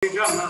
Jai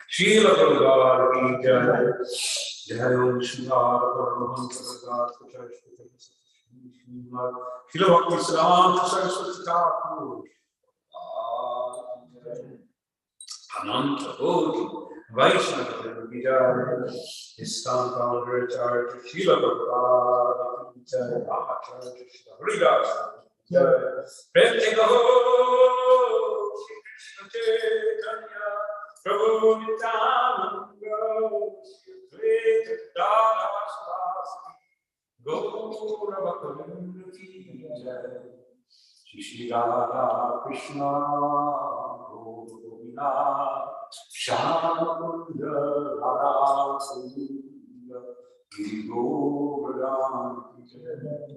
Shila Prabhupada ki jai. Jai Om Shivara Paramahansa Bhagavad Gita. Shila Bhakti Siddhanta Saraswati Thakur. Ananta Bodhi Vaishnava ki jai. Iskan founder Acharya Shila Prabhupada ki jai. Acharya Shila Haridas ki jai. Prem se kaho Shri Krishna Chaitanya Prabhu Nityananda Advaita Gadadhara Gaura Bhakta ki jai. Shri Radha Krishna Govina Shamanda Radha Sunda Giri Govardhan ki jai.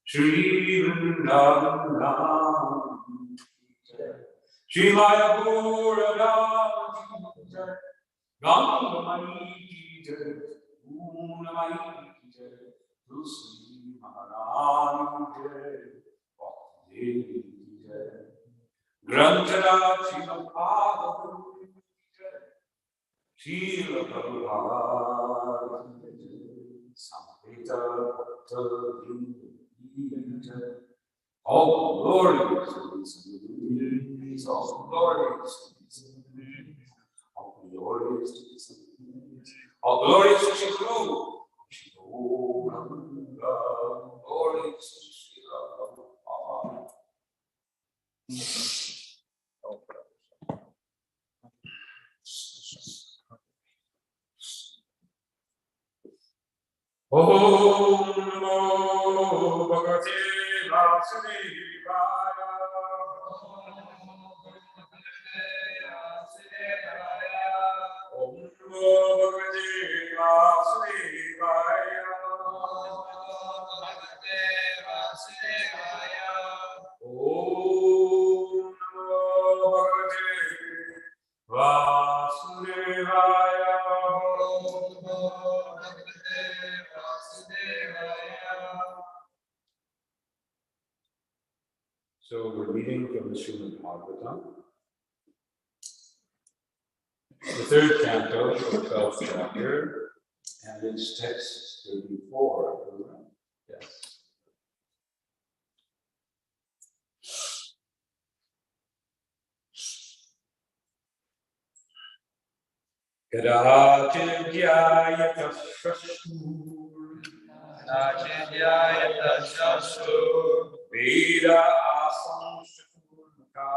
Shri Vrindavan ki jai. Shri Mayapura ki jai. Ganga Mai ki jai. Poona Mai ki jai. Tulsi Maharani ki jai. Devi ki jai. Granthara Shila Prabhupada ki jai. Shila Prabhupada ki jai. Samveta Bhakta Vrinda ki jai. All glory to the all glory to the all glory to the all glory to Shri Guru. Glory to Shri Prabhupada. Om Namo Bhagavate Vasudevaya. Om Namo Bhagavate Vasudevaya. Om Namo Bhagavate Vasudevaya. So we're reading from the Srimad Bhagavatam, the third canto, the 12th chapter, and it's text 34. Yes. Kadachidhyayata shashur Veda asamshturmaka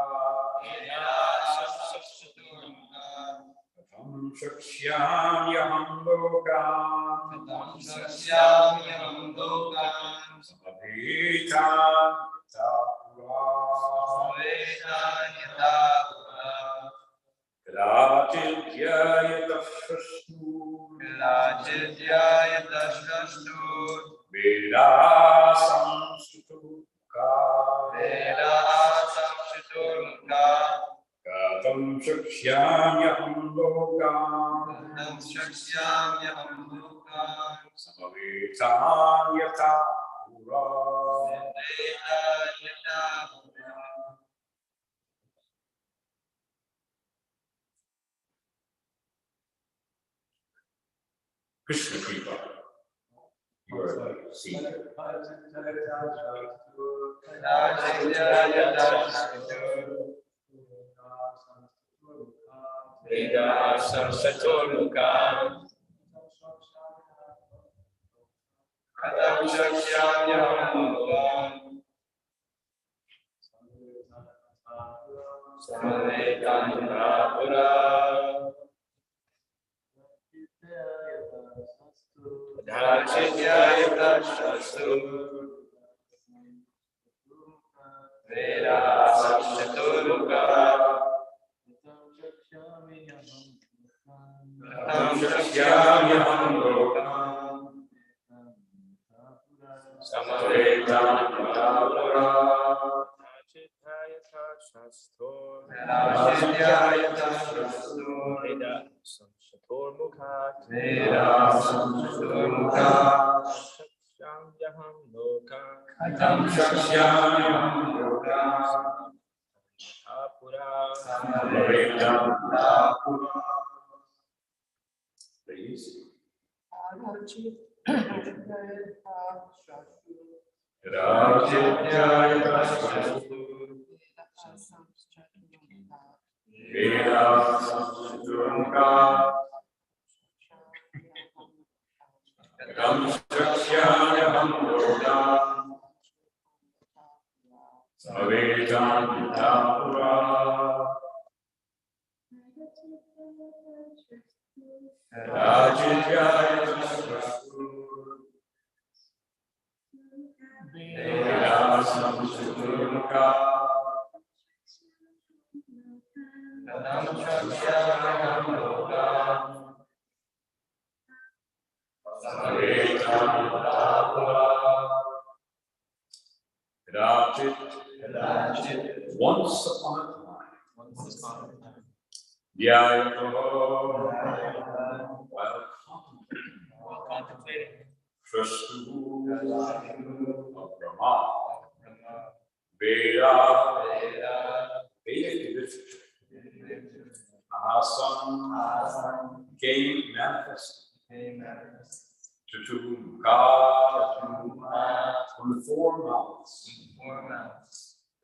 Katham shakshyamyaham lokam Samaveta yata Kadachidhyayata shashur Veda samshturmaka Katham shakshyamyaham lokam Samaveta yata Krishna Kripa. You are like seeker. Please. Once upon a time, while contemplating Krishna of Brahma, Vedic literature, Asam came manifested to from the four mouths.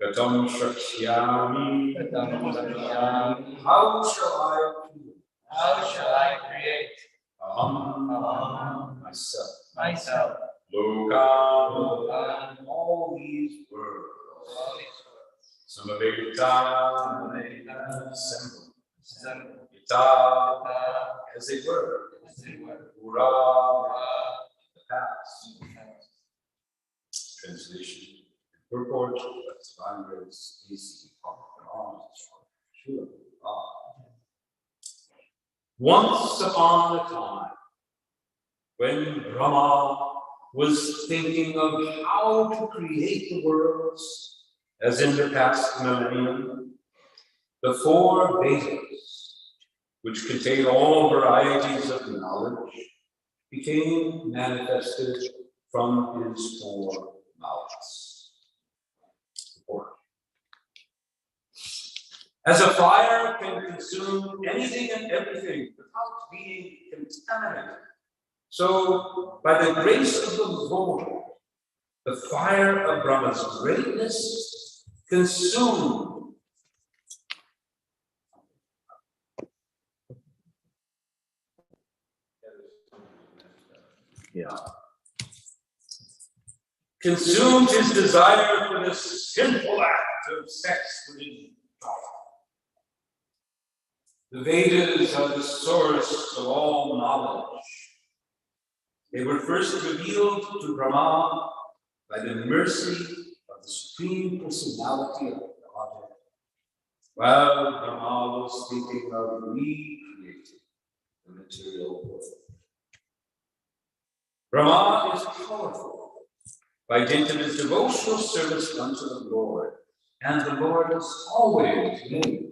Gatam Shakshyami. How shall I create? Aham, myself. Loka, all these worlds. Samaveta, assemble. Ita, as they were. Ura, the past. Translation. Purport, Divine Grace, AC, once upon a time, when Brahma was thinking of how to create the worlds, as in the past millennium, the four Vedas, which contain all varieties of knowledge, became manifested from his four mouths. As a fire can consume anything and everything without being contaminated, so by the grace of the Lord, the fire of Brahma's greatness consumed consumed his desire for this sinful act of sex within God. The Vedas are the source of all knowledge. They were first revealed to Brahma by the mercy of the Supreme Personality of God, while Brahma was thinking of recreating the material world. Brahma is powerful by dint of his devotional service unto the Lord, and the Lord is always willing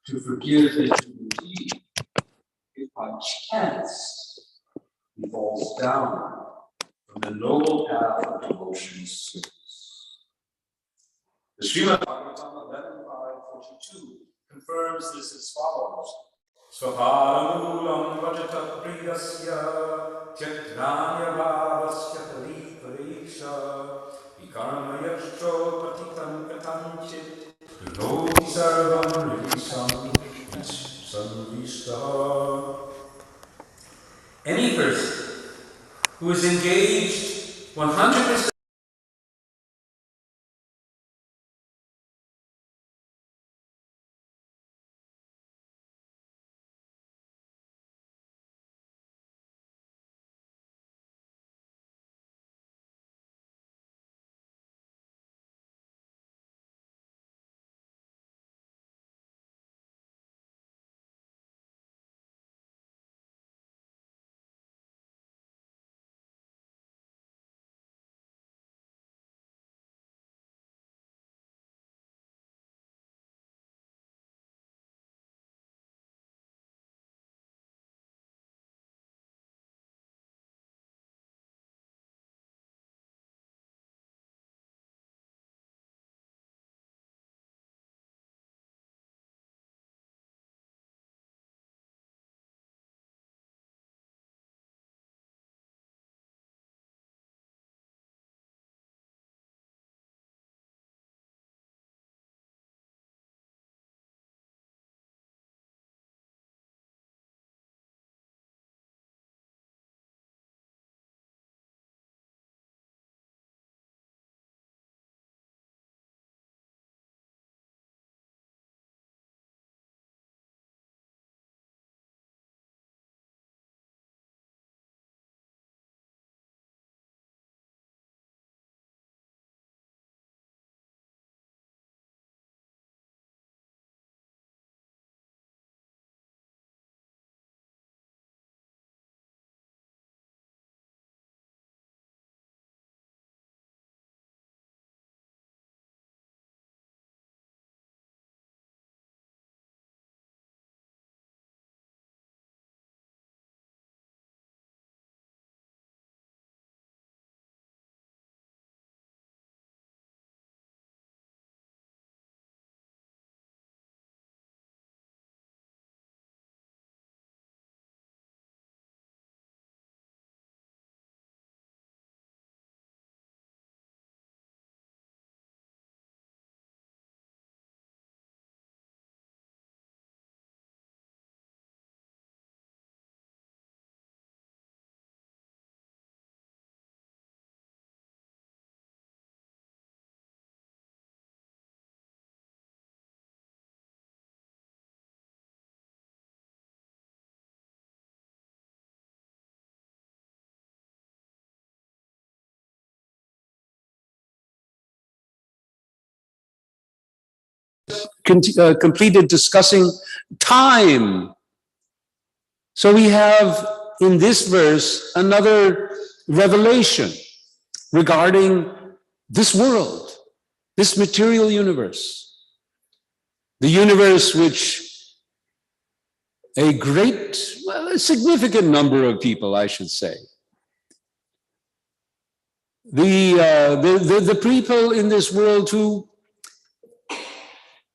to forgive his deed if by chance he falls down from the noble path of devotion service. The Srimad Bhagavatam 11.5.42 confirms this as follows. Svaparamulam vajata priyasya tyakranya bhavasya paripareksha vikarma yashcho patitam katanchit Roti sarvam rivisam sanvishta. Any person who is engaged 100% completed discussing time. So we have in this verse another revelation regarding this world, this material universe, the universe which a significant number of people, I should say, the people in this world who,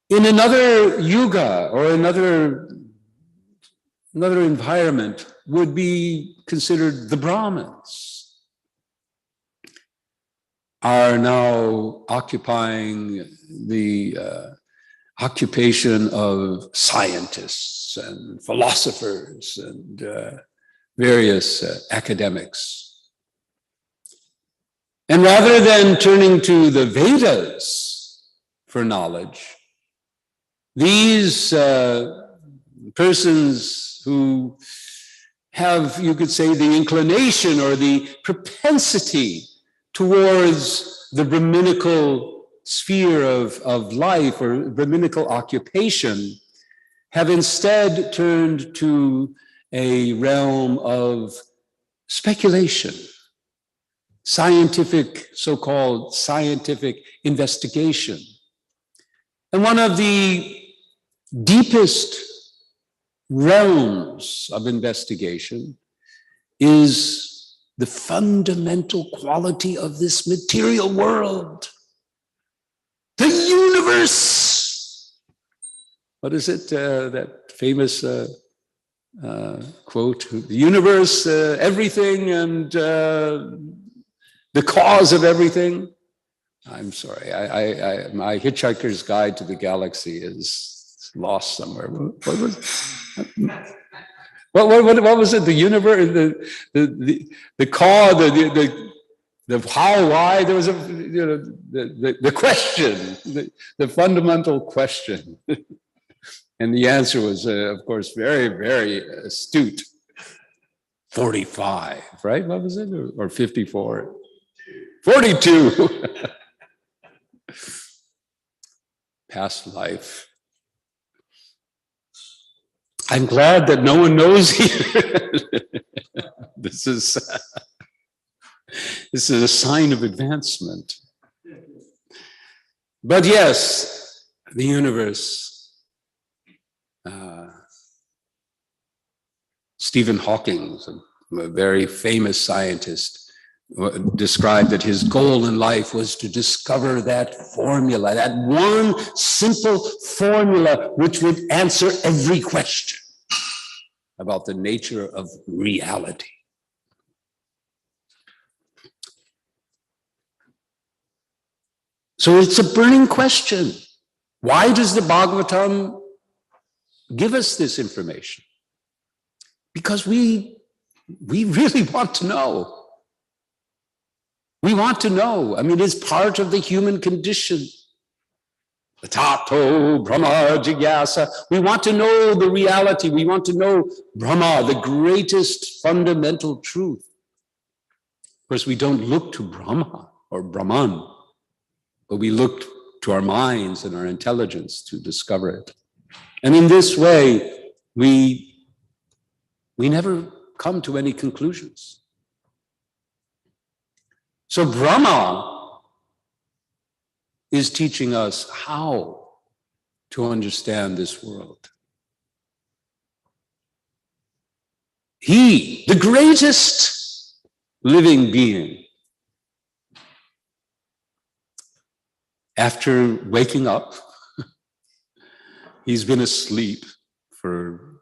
in another yuga or another environment, would be considered the Brahmins, are now occupying the occupation of scientists and philosophers and various academics. And rather than turning to the Vedas for knowledge, these persons who have, you could say, the inclination or the propensity towards the Brahminical sphere of life or Brahminical occupation, have instead turned to a realm of speculation, scientific, so-called scientific investigation. And one of the deepest realms of investigation is the fundamental quality of this material world, the universe. What is it, that famous quote? The universe, everything, and the cause of everything. I'm sorry, my Hitchhiker's Guide to the Galaxy is lost somewhere. What was it? The universe, the cause, the how, why. There was the question, the fundamental question, and the answer was, of course, very, very astute. 45, right? What was it, or 54? 42. Past life. I'm glad that no one knows here. This is a sign of advancement. But yes, the universe. Stephen Hawking, a very famous scientist, described that his goal in life was to discover that formula, that one simple formula which would answer every question about the nature of reality. So it's a burning question. Why does the Bhagavatam give us this information? Because we really want to know. We want to know. I mean, it's part of the human condition. Tato, Brahma, Jigyasa. We want to know the reality. We want to know Brahma, the greatest fundamental truth. Of course, we don't look to Brahma or Brahman, but we look to our minds and our intelligence to discover it. And in this way, we never come to any conclusions. So Brahma is teaching us how to understand this world. He, the greatest living being, after waking up, he's been asleep for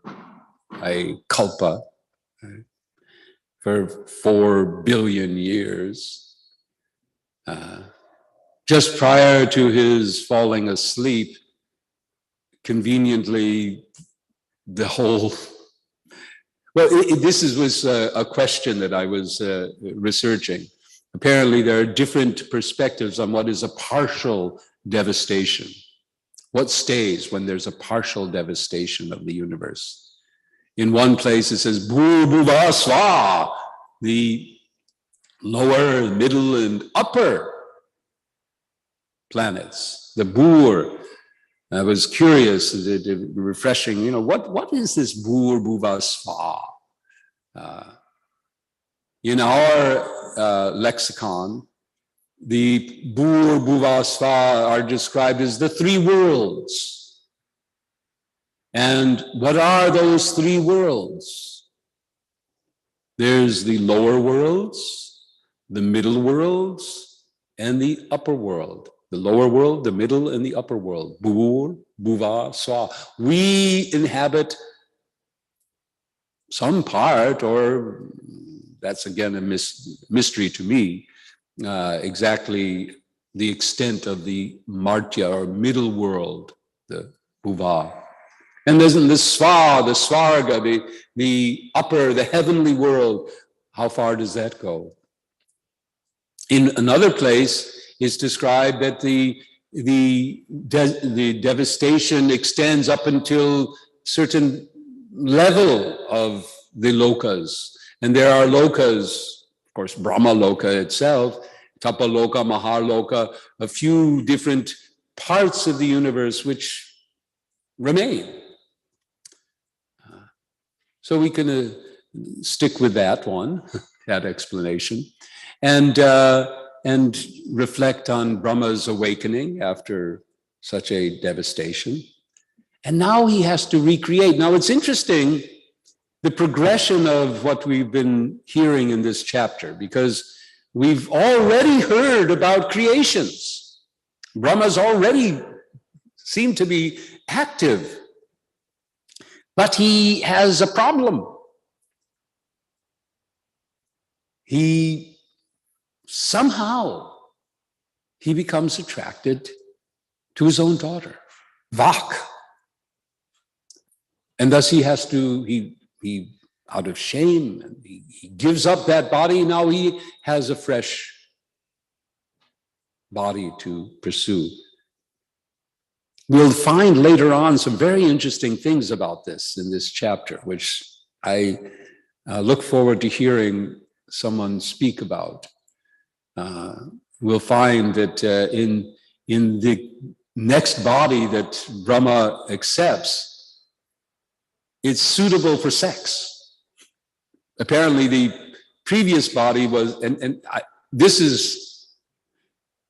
a kalpa, for 4 billion years. Just prior to his falling asleep, conveniently, the whole, this was a question that I was researching. Apparently, there are different perspectives on what is a partial devastation. What stays when there's a partial devastation of the universe? In one place, it says, Bhur Bhuva Swa, the lower, middle, and upper planets. The Bhur, I was curious, refreshing, what is this Bhur Bhuva Sva? In our lexicon, the Bhur Bhuva Sva are described as the three worlds. And what are those three worlds? There's the lower worlds, the middle worlds, and the upper world. The lower world, the middle, and the upper world. Bhur, Bhuva, Swa. We inhabit some part, or that's again a mystery to me, exactly the extent of the Martya or middle world, the Bhuva. And there's the Sva, the Svarga, the upper, the heavenly world. How far does that go? In another place, it's described that the devastation extends up until certain level of the lokas. And there are lokas, of course, Brahma Loka itself, Tapa Loka, Mahaloka, a few different parts of the universe which remain. So we can stick with that one, that explanation, and reflect on Brahma's awakening after such a devastation. And now he has to recreate. Now it's interesting, the progression of what we've been hearing in this chapter, because we've already heard about creations. Brahma's already seemed to be active, but he has a problem. Somehow he becomes attracted to his own daughter, Vak. And thus he has to, he out of shame, and he gives up that body. Now he has a fresh body to pursue. We'll find later on some very interesting things about this in this chapter, which I look forward to hearing someone speak about. We'll find that in the next body that Brahma accepts, it's suitable for sex. Apparently the previous body was,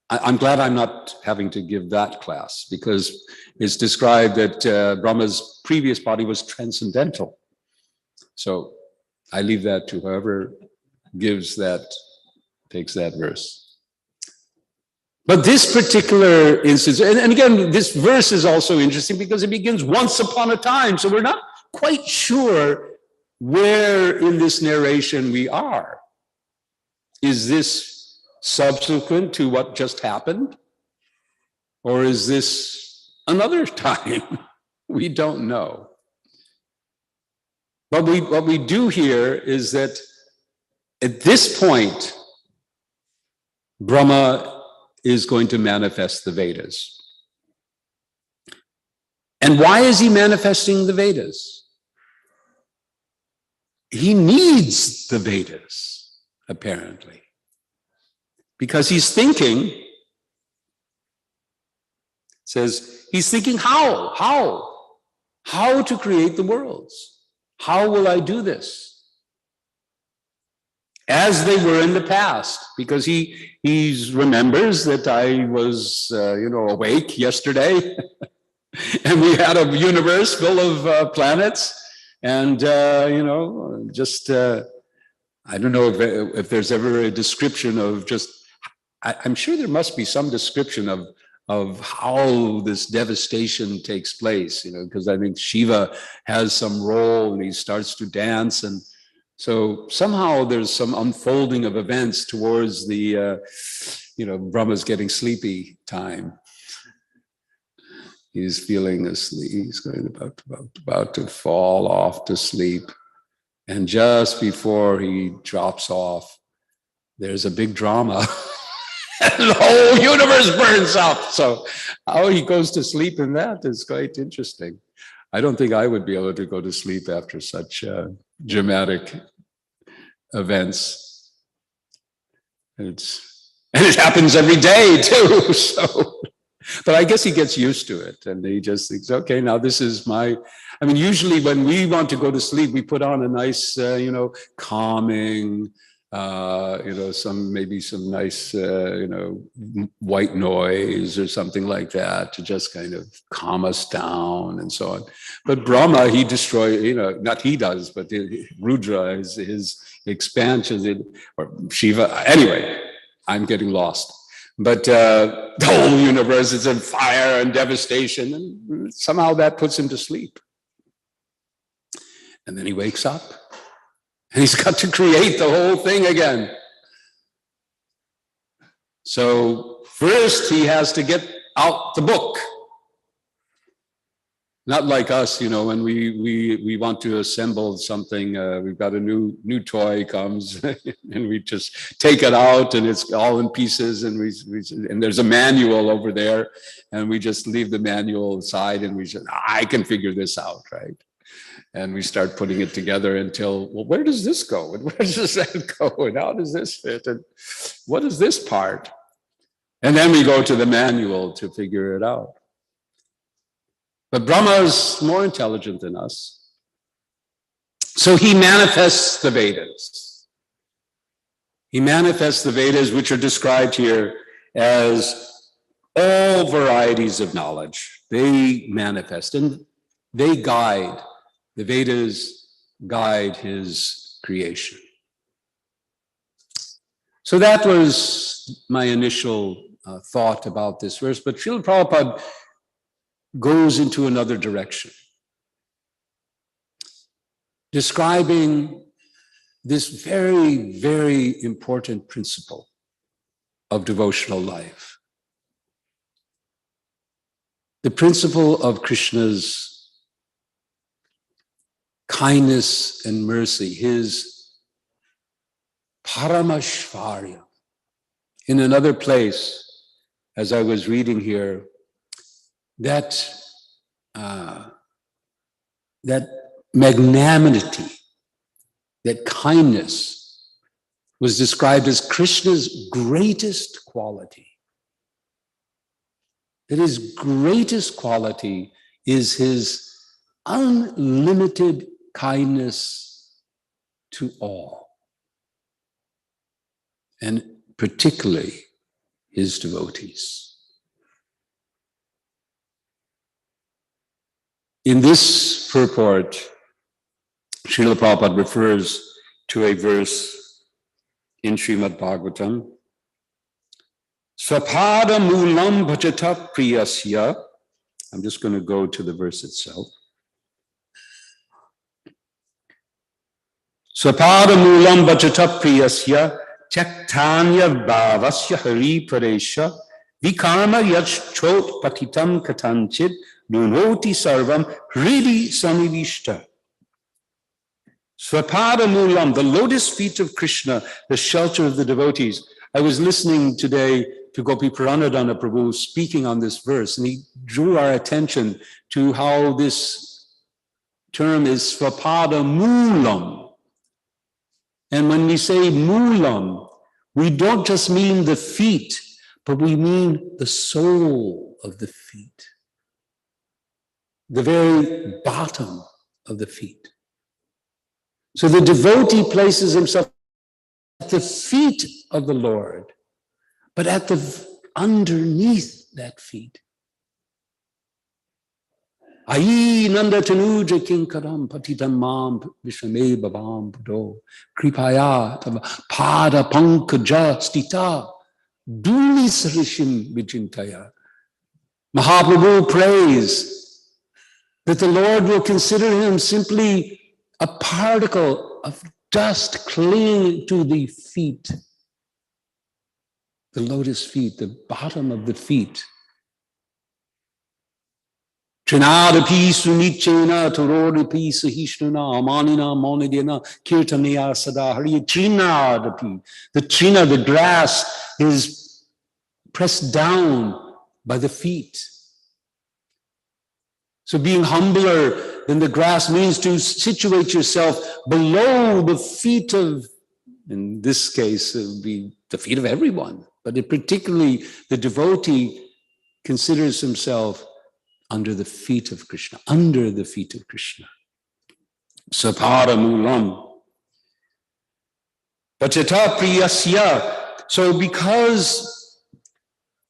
I'm glad I'm not having to give that class, because it's described that Brahma's previous body was transcendental. So I leave that to whoever takes that verse. But this particular instance, and again, this verse is also interesting because it begins once upon a time. So we're not quite sure where in this narration we are. Is this subsequent to what just happened? Or is this another time? We don't know. But what we do here is that at this point, Brahma is going to manifest the Vedas. And why is he manifesting the Vedas? He needs the Vedas, apparently, because he's thinking, he's thinking how to create the worlds. How will I do this? As they were in the past, because he remembers that I was, awake yesterday, and we had a universe full of planets. And, I don't know if there's ever a description of I'm sure there must be some description of how this devastation takes place, because I think Shiva has some role and he starts to dance. And so somehow there's some unfolding of events towards the, Brahma's getting sleepy time. He's feeling asleep. He's going about to fall off to sleep. And just before he drops off, there's a big drama. And the whole universe burns up. So how he goes to sleep in that is quite interesting. I don't think I would be able to go to sleep after such dramatic events. And it happens every day too. So But I guess he gets used to it, and he just thinks, okay, now this is my, I mean, usually when we want to go to sleep, we put on a nice, calming, maybe some nice, white noise or something like that to just kind of calm us down and so on. But Brahma, he destroys, not he does, but Rudra, his expansions, or Shiva, anyway, I'm getting lost. But the whole universe is in fire and devastation, and somehow that puts him to sleep. And then he wakes up, and he's got to create the whole thing again. So first he has to get out the book. Not like us, when we want to assemble something, we've got a new toy comes and we just take it out and it's all in pieces, and and there's a manual over there, and we just leave the manual aside and we say, I can figure this out, right? And we start putting it together until, well, where does this go? And where does that go? And how does this fit? And what is this part? And then we go to the manual to figure it out. But Brahma is more intelligent than us. So he manifests the Vedas. He manifests the Vedas, which are described here as all varieties of knowledge. They manifest and they guide. The Vedas guide his creation. So that was my initial thought about this verse. But Srila Prabhupada goes into another direction, describing this very, very important principle of devotional life. The principle of Krishna's kindness and mercy, his paramashvarya. In another place, as I was reading here, that magnanimity, that kindness was described as Krishna's greatest quality. That his greatest quality is his unlimited kindness to all, and particularly his devotees. In this purport, Srila Prabhupada refers to a verse in Srimad Bhagavatam. Swapada mulam bhajata priyasya. I'm just going to go to the verse itself. Swapada mulam bhajata priyasya tyaktanya bhavasya hari paresha vikarma yachchot patitam katanchit Nunoti sarvam hridi samivishta. Swapada mulam, the lotus feet of Krishna, the shelter of the devotees. I was listening today to Gopi Pancaratna Prabhu speaking on this verse, and he drew our attention to how this term is swapada mulam. And when we say mulam, we don't just mean the feet, but we mean the soul of the feet. The very bottom of the feet. So the devotee places himself at the feet of the Lord, but at the underneath that feet. Ayi nanda tanuja kinkaram patitam mam vishame babam budo kripaya pada pankaja stita duli sarishim vijintaya. Mahaprabhu prays that the Lord will consider him simply a particle of dust clinging to the feet, the lotus feet, the bottom of the feet. Trinadapi sunichena torodipi sahishnuna amanina monidina kirtanaya sadahari trinadapi. The trina, the grass, is pressed down by the feet. So being humbler than the grass means to situate yourself below the feet of, in this case, it would be the feet of everyone, but particularly the devotee considers himself under the feet of Krishna, under the feet of Krishna. Sapada Mulam. Pachata Priyasya. So because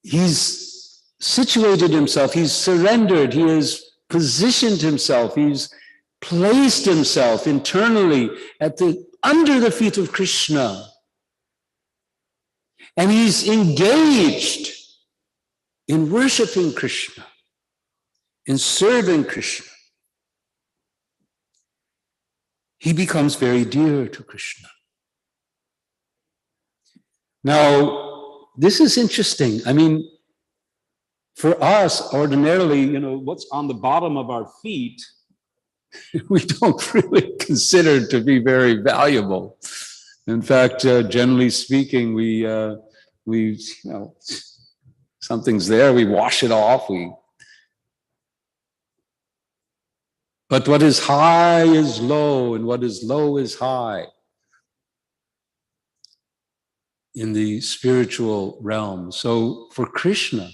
he's situated himself, he's surrendered, he has positioned himself, he's placed himself internally under the feet of Krishna. And he's engaged in worshiping Krishna, in serving Krishna. He becomes very dear to Krishna. Now, this is interesting. I mean, for us, ordinarily, what's on the bottom of our feet, we don't really consider to be very valuable. In fact, generally speaking, we something's there, we wash it off. But what is high is low, and what is low is high. In the spiritual realm. So for Krishna,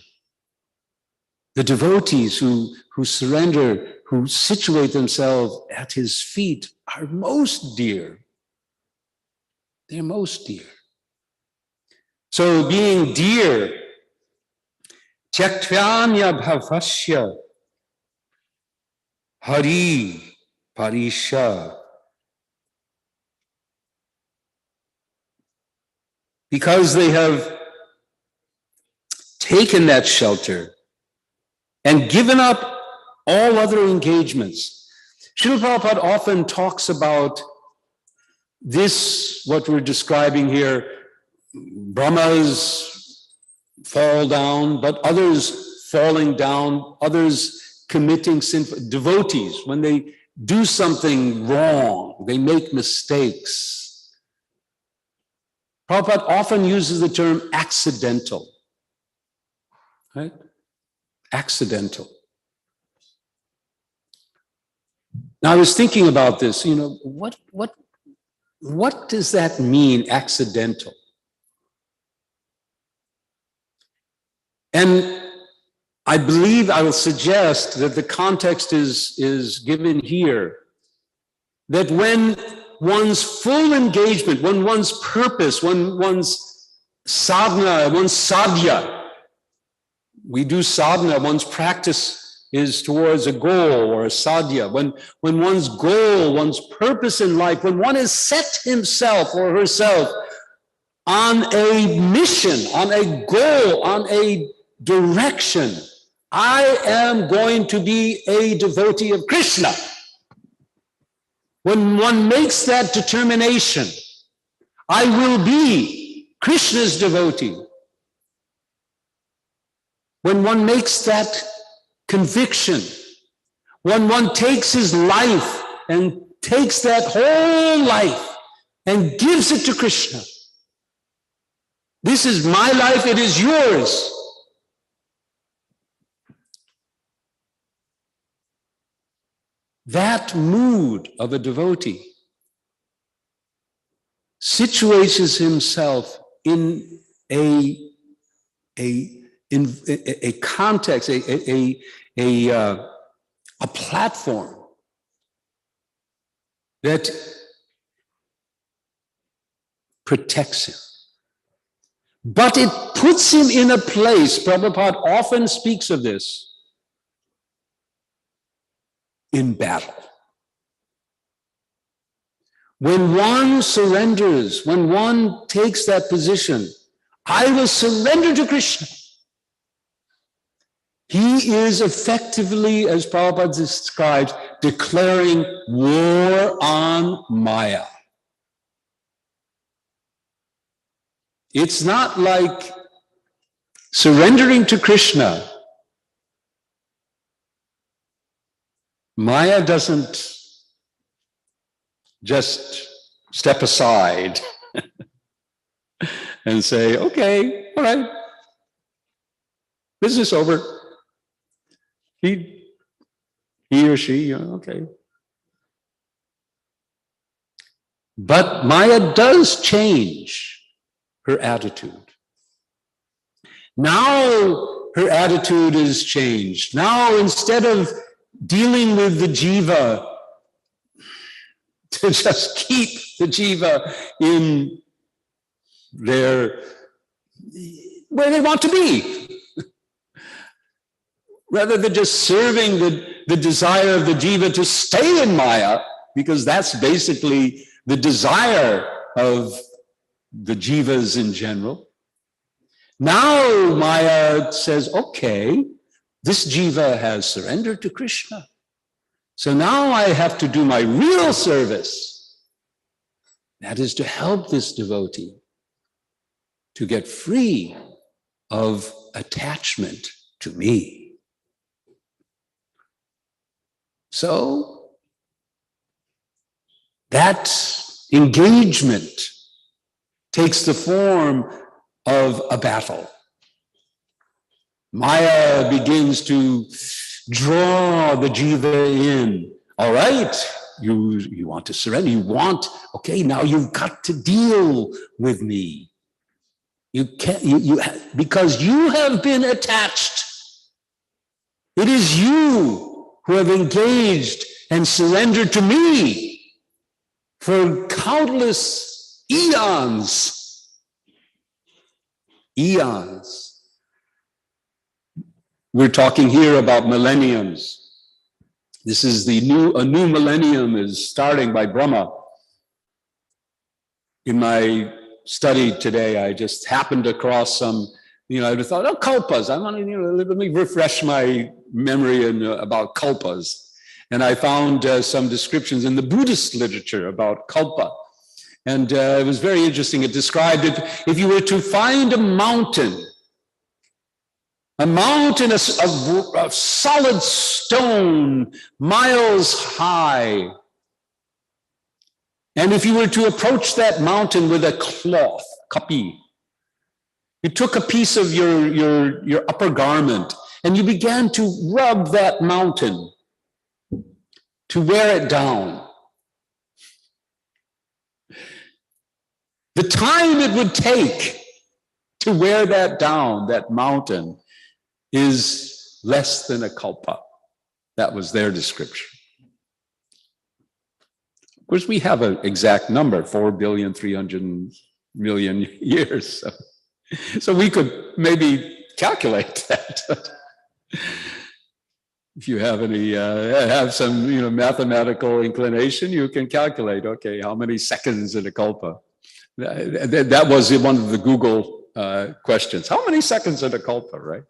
the devotees who surrender, who situate themselves at his feet are most dear. They're most dear. So being dear, Tyaktvyanya bhavasya hari parisha. Because they have taken that shelter and given up all other engagements. Srila Prabhupada often talks about this, what we're describing here. Brahmas fall down, but others falling down, others committing sinful, devotees, when they do something wrong, they make mistakes. Prabhupada often uses the term accidental, right? Accidental. Now I was thinking about this, what does that mean, accidental? And I believe I will suggest that the context is given here, that when one's full engagement, when one's purpose, when one's sadhana, one's sadhya, we do sadhana, one's practice is towards a goal or a sadhya. When one's goal, one's purpose in life, when one has set himself or herself on a mission, on a goal, on a direction, I am going to be a devotee of Krishna. When one makes that determination, I will be Krishna's devotee. When one makes that conviction, when one takes his life and takes that whole life and gives it to Krishna. This is my life, it is yours. That mood of a devotee situates himself in a context, a platform that protects him. But it puts him in a place, Prabhupada often speaks of this, in battle. When one surrenders, when one takes that position, I will surrender to Krishna. He is effectively, as Prabhupada describes, declaring war on Maya. It's not like surrendering to Krishna. Maya doesn't just step aside and say, okay, all right, business over. He or she, okay. But Maya does change her attitude. Now her attitude is changed. Now, instead of dealing with the jiva, to just keep the jiva in where they want to be, rather than just serving the desire of the jiva to stay in Maya, because that's basically the desire of the jivas in general. Now Maya says, okay, this jiva has surrendered to Krishna. So now I have to do my real service. That is to help this devotee to get free of attachment to me. So that engagement takes the form of a battle. Maya begins to draw the jiva in. All right, you want to surrender. Okay, now you've got to deal with me. You can't, because you have been attached. It is you who have engaged and surrendered to me for countless eons. Eons. We're talking here about millenniums. This is a new millennium is starting by Brahma. In my study today, I just happened across some, I thought, kalpas. I want to, let me refresh my memory about kalpas. And I found some descriptions in the Buddhist literature about kalpa. And it was very interesting. It described it, if you were to find a mountain of solid stone, miles high. And if you were to approach that mountain with a cloth, kapi, you took a piece of your upper garment and you began to rub that mountain to wear it down. The time it would take to wear that down, that mountain, is less than a kalpa. That was their description. Of course, we have an exact number, 4,300,000,000 years. So we could maybe calculate that. If you have any, have some, mathematical inclination, you can calculate, okay, how many seconds in a kalpa? That was one of the Google questions. How many seconds in a kalpa, right?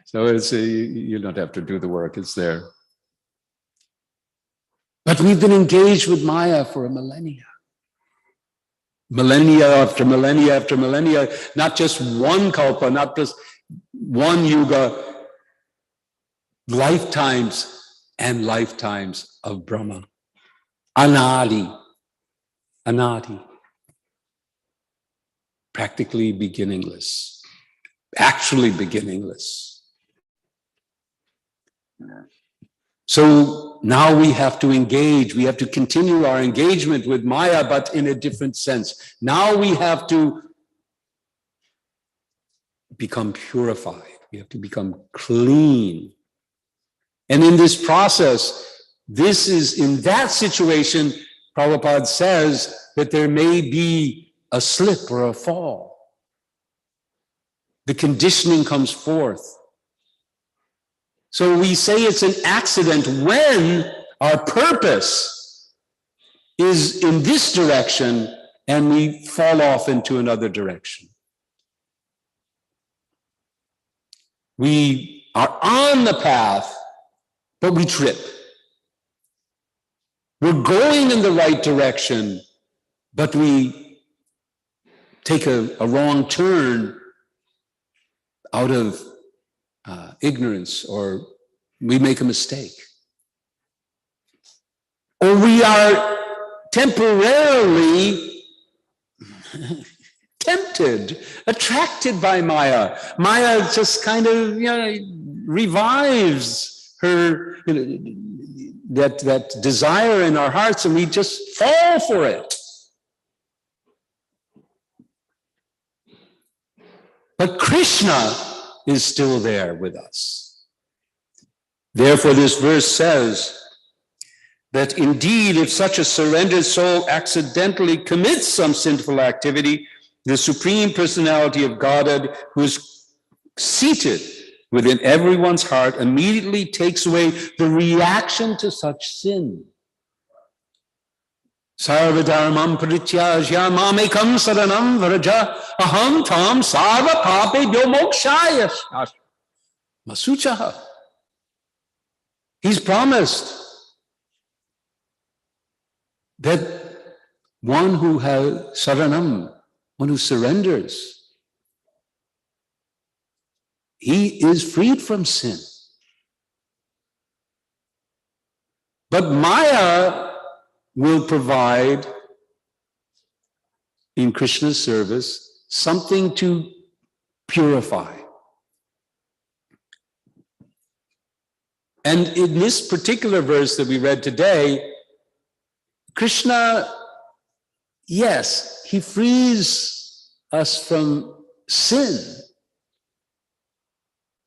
So you don't have to do the work, it's there. But we've been engaged with Maya for a millennia. Millennia after millennia after millennia, not just one kalpa, not just one yuga, lifetimes and lifetimes of Brahma. Anadi. Practically beginningless. Actually beginningless. So now we have to engage, we have to continue our engagement with Maya, but in a different sense. Now we have to become purified, we have to become clean. And in this process, in that situation, Prabhupada says that there may be a slip or a fall. The conditioning comes forth. So we say it's an accident when our purpose is in this direction and we fall off into another direction. We are on the path, but we trip. We're going in the right direction, but we take a wrong turn out of ignorance, or we make a mistake. Or we are temporarily tempted, attracted by Maya. Maya just kind of, revives her, that desire in our hearts, and we just fall for it. But Krishna is still there with us. Therefore, this verse says that indeed, if such a surrendered soul accidentally commits some sinful activity, the Supreme Personality of Godhead, who is seated within everyone's heart, immediately takes away the reaction to such sin. Sarvadharmam parityajya mamekam saranam vraja aham tam sarva papebhyo mokshaya masuchaha. He's promised that one who has saranam, one who surrenders, he is freed from sin. But Maya will provide in Krishna's service something to purify. And in this particular verse that we read today, Krishna, yes, he frees us from sin.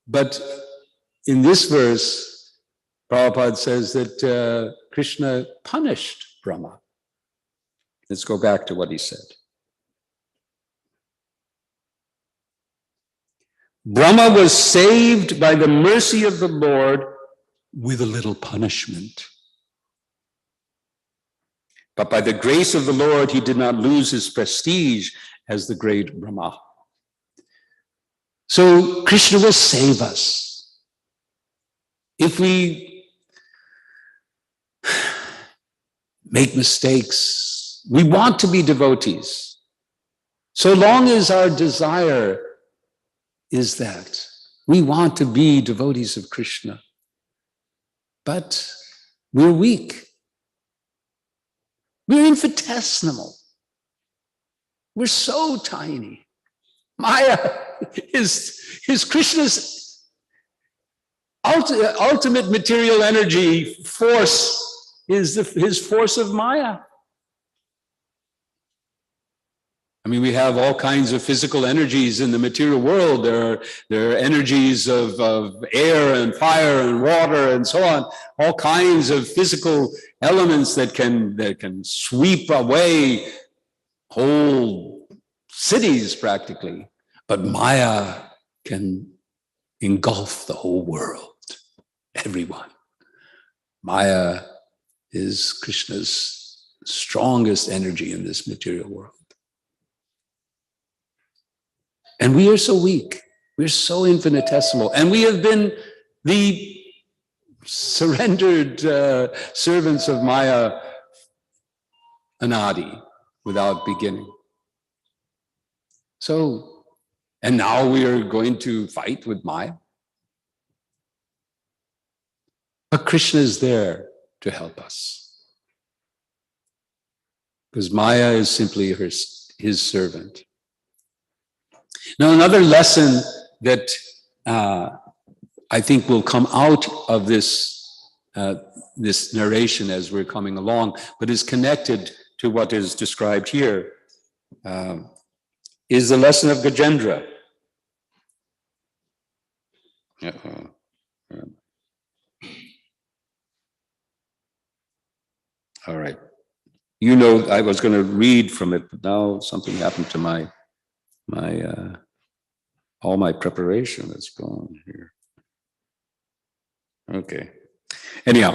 But in this verse, Prabhupada says that Krishna punished Brahma. Let's go back to what he said. Brahma was saved by the mercy of the Lord with a little punishment. But by the grace of the Lord, he did not lose his prestige as the great Brahma. So Krishna will save us. If we make mistakes, we want to be devotees. So long as our desire is that we want to be devotees of Krishna. But we're weak. We're infinitesimal. We're so tiny. Maya is Krishna's ultimate material energy force, is his force of Maya. I mean, we have all kinds of physical energies in the material world. There are energies of air and fire and water and so on. All kinds of physical elements that can sweep away whole cities practically. But Maya can engulf the whole world, everyone. Maya is Krishna's strongest energy in this material world. And we are so weak. We're so infinitesimal. And we have been the surrendered servants of Maya anadi, without beginning. So, and now we are going to fight with Maya. But Krishna is there to help us. Because Maya is simply his servant. Now, another lesson that I think will come out of this narration as we're coming along, but is connected to what is described here, is the lesson of Gajendra. All right. You know, I was going to read from it, but now something happened to my all my preparation that's gone here. Okay. Anyhow,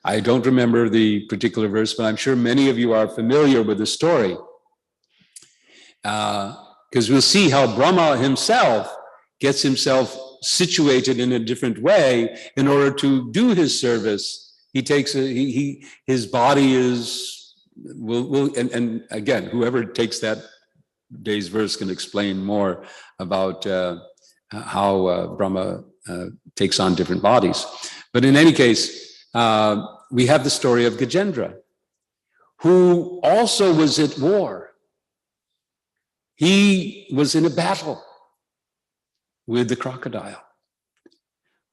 I don't remember the particular verse, but I'm sure many of you are familiar with the story. Because we'll see how Brahma himself gets himself situated in a different way in order to do his service. He takes his body is and again, whoever takes that day's verse can explain more about how Brahma takes on different bodies. But in any case, we have the story of Gajendra, who also was at war. He was in a battle with the crocodile.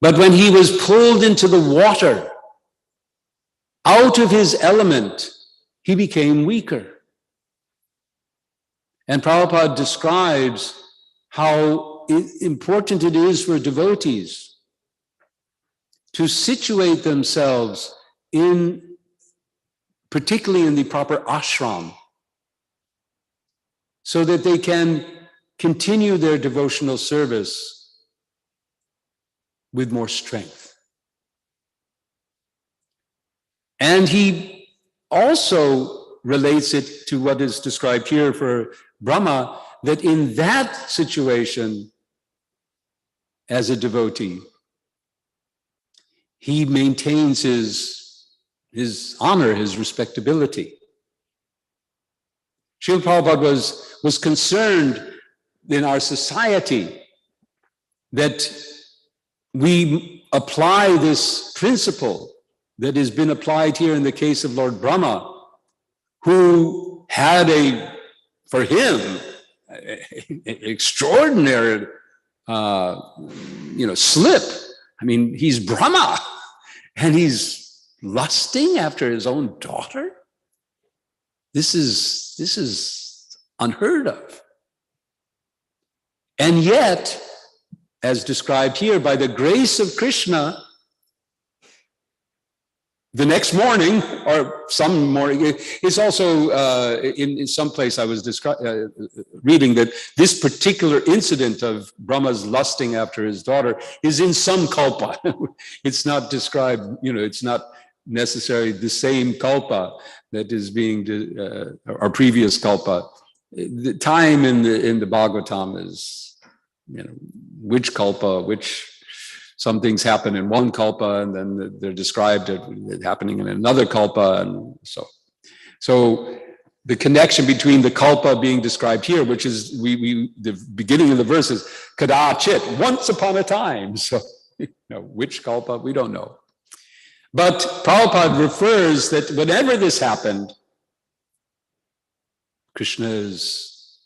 But when he was pulled into the water, out of his element, he became weaker. And Prabhupada describes how important it is for devotees to situate themselves particularly in the proper ashram, so that they can continue their devotional service with more strength. And he also relates it to what is described here for Brahma, that in that situation, as a devotee, he maintains his honor, his respectability. Srila Prabhupada was concerned in our society that we apply this principle that has been applied here in the case of Lord Brahma, who had for him, extraordinary, slip. I mean, he's Brahma, and he's lusting after his own daughter. This is unheard of. And yet, as described here, by the grace of Krishna, the next morning, or some morning, it's also in some place I was reading that this particular incident of Brahma's lusting after his daughter is in some kalpa. It's not described, it's not necessarily the same kalpa that is being, our previous kalpa. The time in the Bhagavatam is, which kalpa, some things happen in one kalpa, and then they're described as happening in another kalpa, and so the connection between the kalpa being described here, which is the beginning of the verse is kadachit, once upon a time. So which kalpa, we don't know. But Prabhupada refers that whenever this happened, Krishna has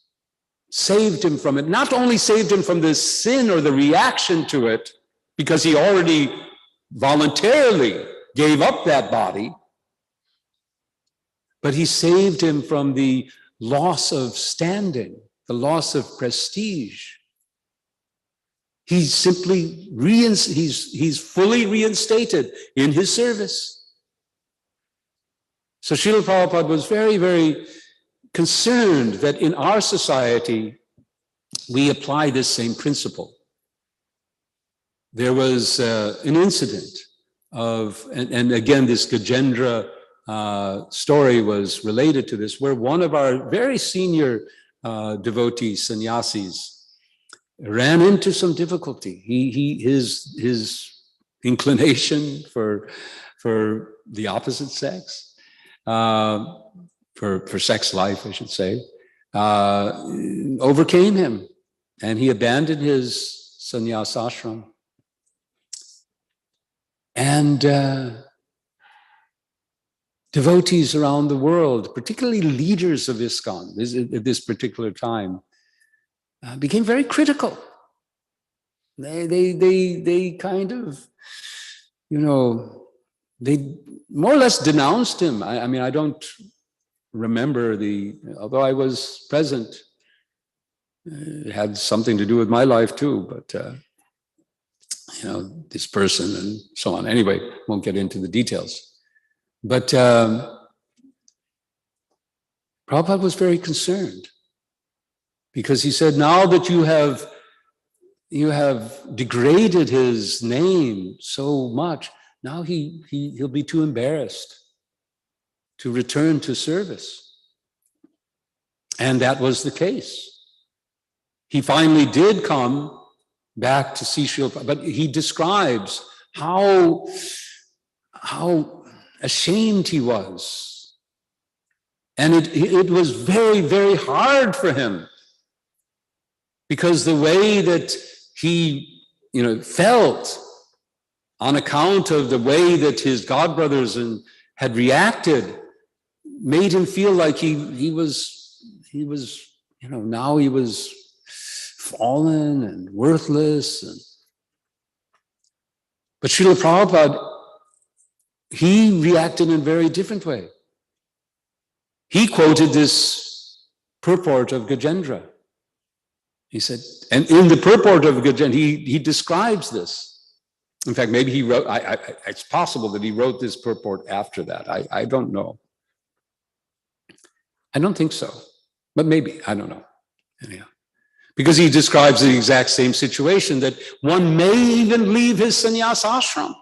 saved him from it. Not only saved him from the sin or the reaction to it, because he already voluntarily gave up that body, but he saved him from the loss of standing, the loss of prestige. He's simply he's fully reinstated in his service. So Srila Prabhupada was very, very concerned that in our society we apply this same principle. There was an incident and again, this Gajendra story was related to this, where one of our very senior devotees, sannyasis, ran into some difficulty. His inclination for the opposite sex, for sex life, I should say, overcame him, and he abandoned his sannyas ashram. And devotees around the world, particularly leaders of ISKCON at this particular time, became very critical. They kind of, they more or less denounced him. I mean, I don't remember although I was present, it had something to do with my life too, but this person and so on. Anyway, won't get into the details. But Prabhupada was very concerned, because he said, now that you have degraded his name so much, now he'll be too embarrassed to return to service. And that was the case. He finally did come back to see Srila Prabhupada, but he describes how ashamed he was. And it was very, very hard for him, because the way that he felt on account of the way that his godbrothers had reacted made him feel like he was now he was fallen and worthless. But Srila Prabhupada, he reacted in a very different way. He quoted this purport of Gajendra. He said, and in the purport of Gajan, he describes this. In fact, maybe he wrote, it's possible that he wrote this purport after that. I don't know. I don't think so, but maybe, I don't know. Anyhow, because he describes the exact same situation, that one may even leave his sannyas ashram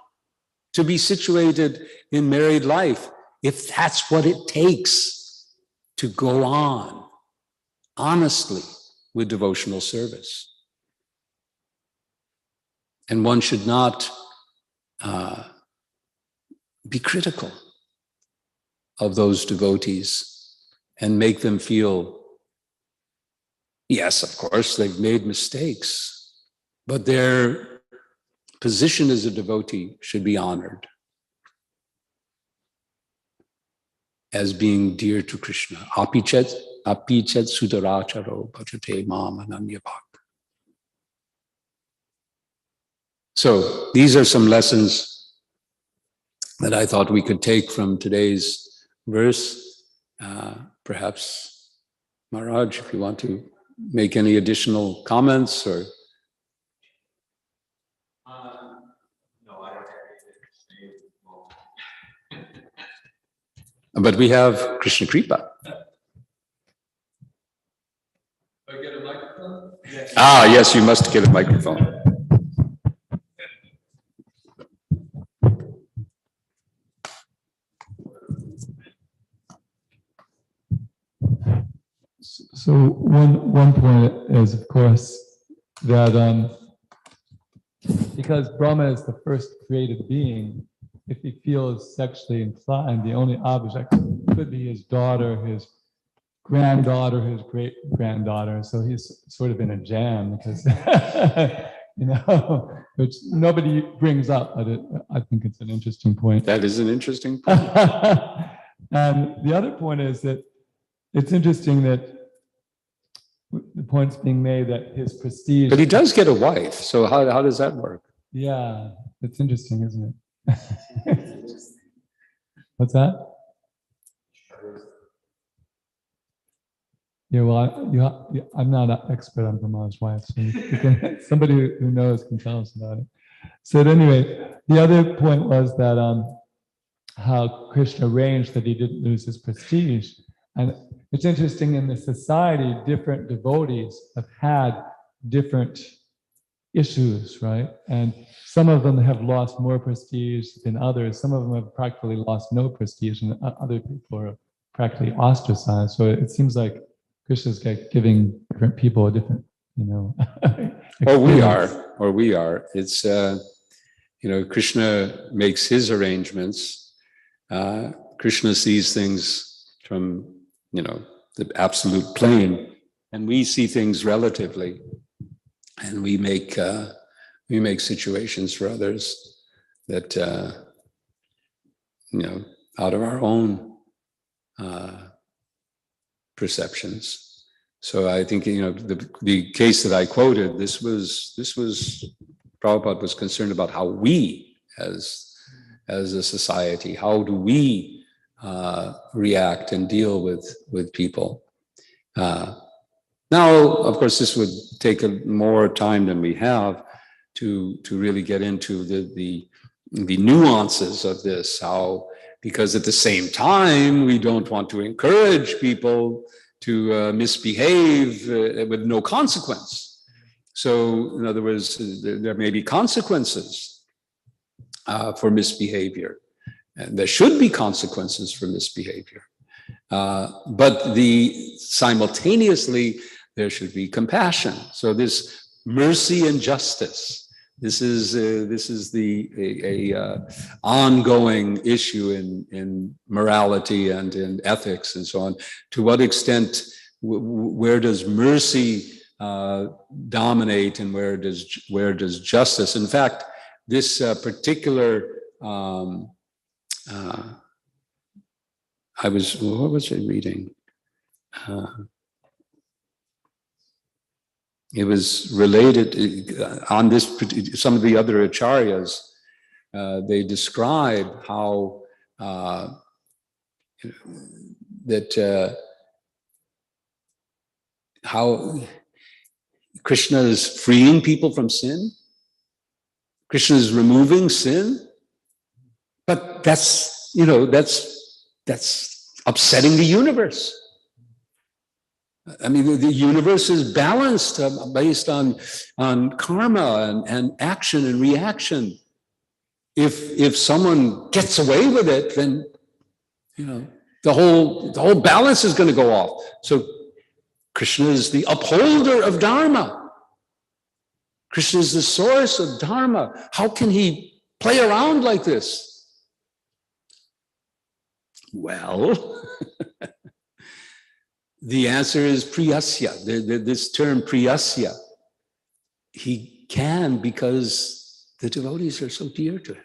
to be situated in married life, if that's what it takes to go on honestly with devotional service. And one should not be critical of those devotees and make them feel, yes, of course, they've made mistakes, but their position as a devotee should be honored as being dear to Krishna. Apichet sudaracharo bhajate mam ananya bhak. So these are some lessons that I thought we could take from today's verse. Perhaps, Maharaj, if you want to make any additional comments or. No, I don't have anything. But we have Krishna Kripa. Do I get a microphone? Yes. Yes, you must get a microphone. So one point is, of course, that because Brahma is the first created being, if he feels sexually inclined, the only object could be his daughter, his granddaughter, his great-granddaughter. So he's sort of in a jam because, which nobody brings up, but I think it's an interesting point. That is an interesting point. And the other point is that it's interesting that the point's being made that his prestige. But he does get a wife, so how does that work? Yeah, it's interesting, isn't it? What's that? Yeah, well, I'm not an expert on Brahma's wife, so somebody who knows can tell us about it. So at any rate, the other point was that how Krishna arranged that he didn't lose his prestige. And it's interesting, in the society, different devotees have had different issues, right? And some of them have lost more prestige than others. Some of them have practically lost no prestige, and other people are practically ostracized. So it seems like Krishna's giving different people a different, Or we are. It's, Krishna makes his arrangements. Krishna sees things from, the absolute plane, and we see things relatively, and we make situations for others that, out of our own perceptions. So I think, the case that I quoted, this was Prabhupada was concerned about how we as a society, how do we react and deal with people. Now, of course, this would take more time than we have to really get into the nuances of this, because at the same time, we don't want to encourage people to misbehave with no consequence. So, in other words, there may be consequences for misbehavior. And there should be consequences for misbehavior. But simultaneously, there should be compassion. So this mercy and justice, this is the ongoing issue in morality and in ethics and so on. To what extent, where does mercy dominate, and where does justice? In fact, this particular what was I reading? It was related on this, some of the other acharyas, they describe how how Krishna is freeing people from sin. Krishna is removing sin. But that's upsetting the universe. I mean, the universe is balanced based on karma and action and reaction. If someone gets away with it, then the whole balance is going to go off. So Krishna is the upholder of Dharma. Krishna is the source of Dharma. How can he play around like this? Well, the answer is priyasya. This term priyasya, he can because the devotees are so dear to him.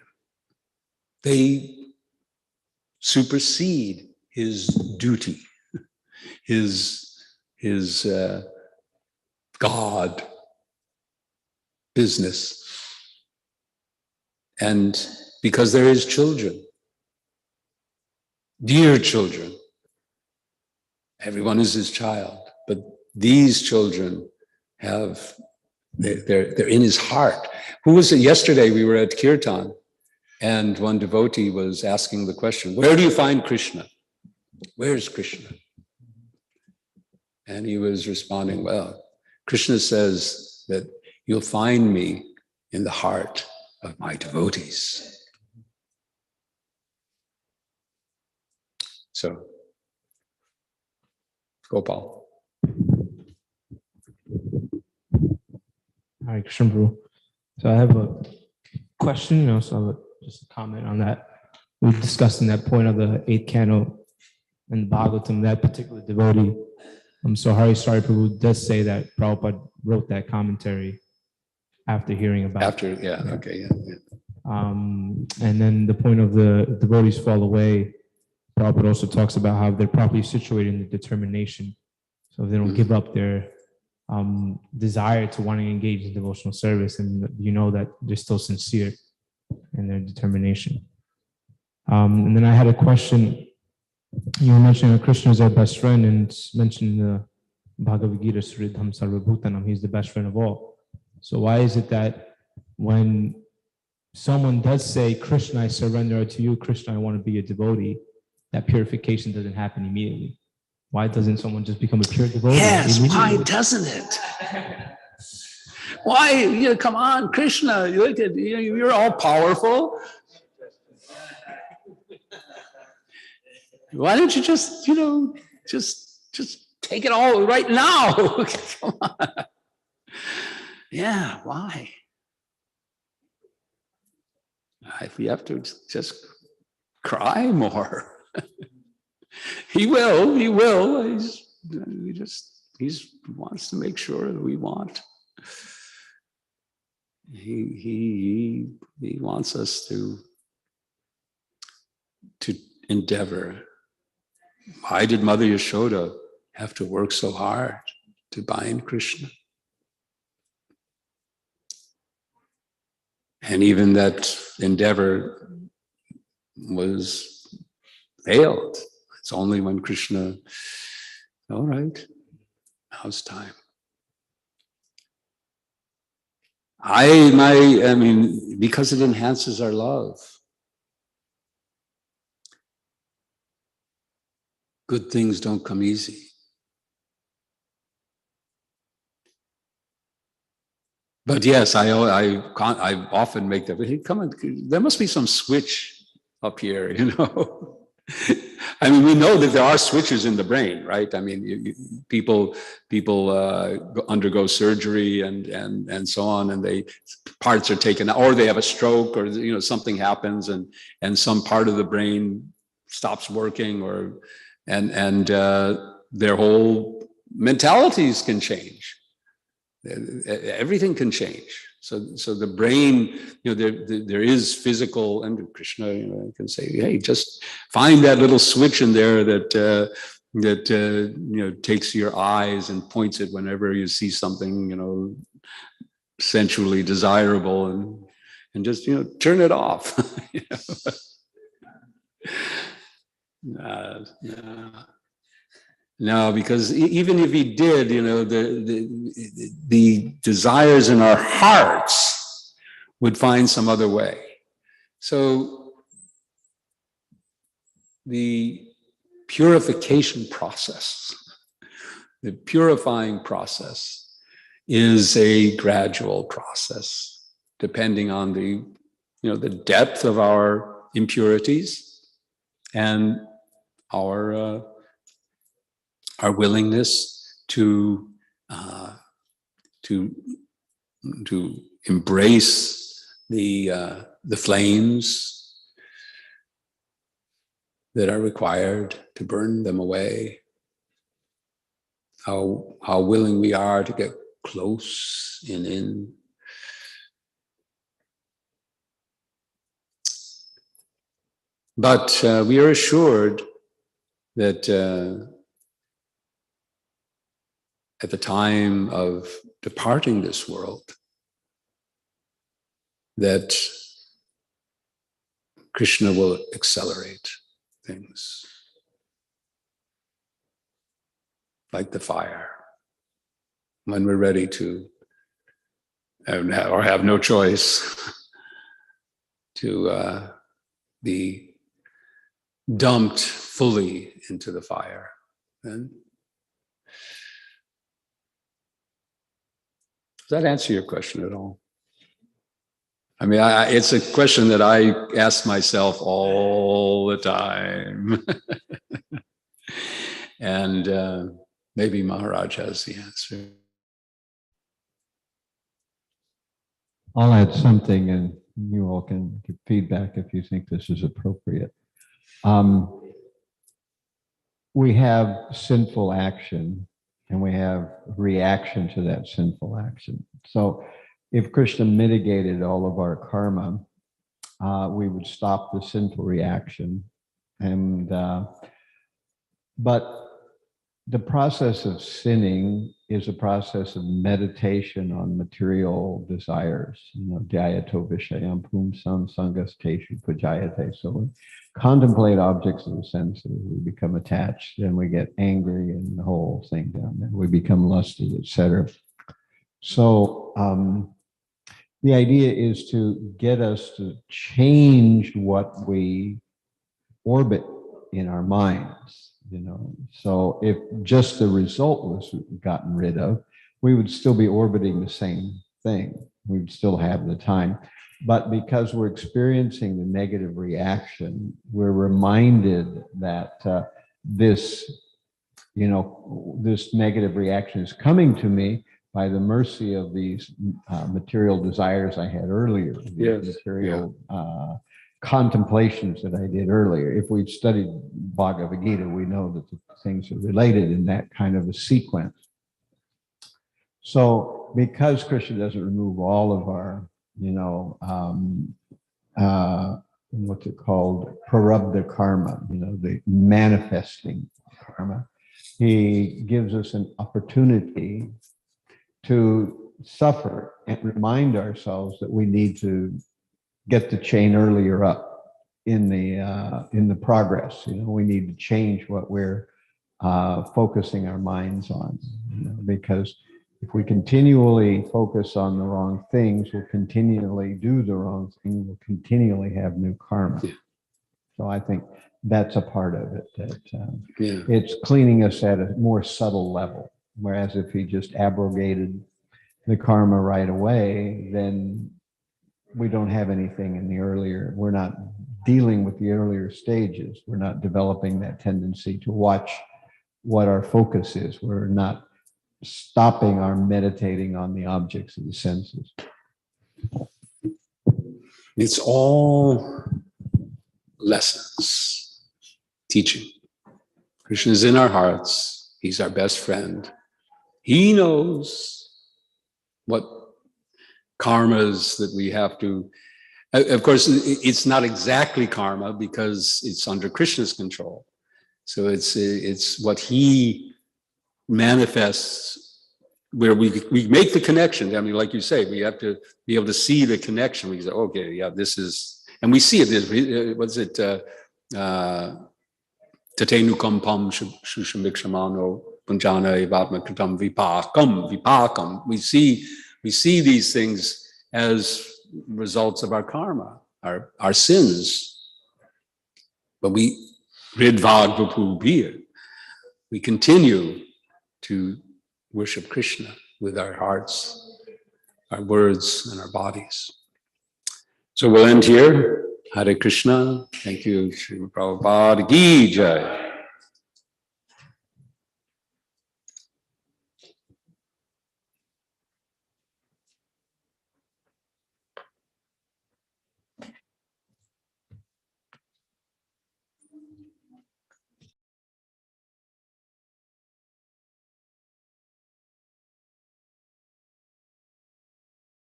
They supersede his duty, his God business. And because they're his children, dear children, everyone is his child, but these children they're in his heart. Who was it? Yesterday we were at Kirtan, and one devotee was asking the question, where do you find Krishna? Where's Krishna? And he was responding, well, Krishna says that you'll find me in the heart of my devotees. So, Gopal. Hare Krishna Prabhu. So I have a question, so just a comment on that. We discussed in that point of the 8th canto in the Bhagavatam, that particular devotee. So Hari Sari Prabhu does say that Prabhupada wrote that commentary after hearing about it. And then the point of the devotees fall away, Prabhupada also talks about how they're properly situated in the determination. So if they don't give up their desire to wanting to engage in devotional service, and that they're still sincere in their determination. And then I had a question. You were mentioning that Krishna is our best friend, and mentioned in the Bhagavad Gita, Sridham Sarvabhutanam, he's the best friend of all. So why is it that when someone does say, Krishna, I surrender to you, Krishna, I want to be a devotee, that purification doesn't happen immediately? Why doesn't someone just become a pure devotee? Yes, why doesn't it? Why? Come on, Krishna, you look at you're all powerful. Why don't you just take it all right now? Come on. Yeah, why? If you have to just cry more. He will. He wants to make sure that we want. He wants us to endeavor. Why did Mother Yashoda have to work so hard to bind Krishna? And even that endeavor was failed. It's only when Krishna, all right, now's time. I mean, because it enhances our love. Good things don't come easy. But yes, I often make that. Hey, come on, there must be some switch up here, I mean, we know that there are switches in the brain, right? I mean, people undergo surgery and so on, and parts are taken out, or they have a stroke, or something happens, and some part of the brain stops working, and their whole mentalities can change. Everything can change. So the brain, there is physical, and Krishna, can say, hey, just find that little switch in there that takes your eyes and points it whenever you see something, sensually desirable, and just turn it off. No, because even if he did, the desires in our hearts would find some other way. So the purification process, the purifying process is a gradual process, depending on the depth of our impurities and our willingness to embrace the flames that are required to burn them away. How willing we are to get close and in. But we are assured that at the time of departing this world, that Krishna will accelerate things like the fire when we're ready to or have no choice to be dumped fully into the fire. And does that answer your question at all? I mean, it's a question that I ask myself all the time. And maybe Maharaj has the answer. I'll add something and you all can give feedback if you think this is appropriate. We have sinful action and we have reaction to that sinful action. So if Krishna mitigated all of our karma, we would stop the sinful reaction. And but the process of sinning is a process of meditation on material desires. Dhyato vishayam pumsam sangasteshu pujayate. So we contemplate objects of the senses, we become attached, then we get angry, and the whole thing down there. We become lusty, etc. So the idea is to get us to change what we orbit in our minds. So if just the result was gotten rid of, we would still be orbiting the same thing. We'd still have the time. But because we're experiencing the negative reaction, we're reminded that this negative reaction is coming to me by the mercy of these material desires I had earlier, Yes. material contemplations that I did earlier. If we'd studied Bhagavad Gita, we know that the things are related in that kind of a sequence. So because Krishna doesn't remove all of our, what's it called? Prarabdha karma, the manifesting karma, he gives us an opportunity to suffer and remind ourselves that we need to get the chain earlier up in the progress. We need to change what we're focusing our minds on, because if we continually focus on the wrong things, we'll continually do the wrong thing, we'll continually have new karma. Yeah. So I think that's a part of it, that it's cleaning us at a more subtle level. Whereas if he just abrogated the karma right away, then we don't have anything in the earlier, we're not dealing with the earlier stages. We're not developing that tendency to watch what our focus is. We're not stopping our meditating on the objects of the senses. It's all lessons, teaching. Krishna is in our hearts. He's our best friend. He knows what karmas that we have to, of course, it's not exactly karma because it's under Krishna's control. So it's what he manifests where we make the connection. I mean, like you say, we have to be able to see the connection. We say, okay, yeah, this is, and we see it. What's it? Tatenukam pam shushamikshmano punjana evatma kritam vipakam. We see these things as results of our karma, our sins. But we ridvad vapubir. We continue to worship Krishna with our hearts, our words, and our bodies. So we'll end here. Hare Krishna. Thank you, Srila Prabhupada Ki Jai.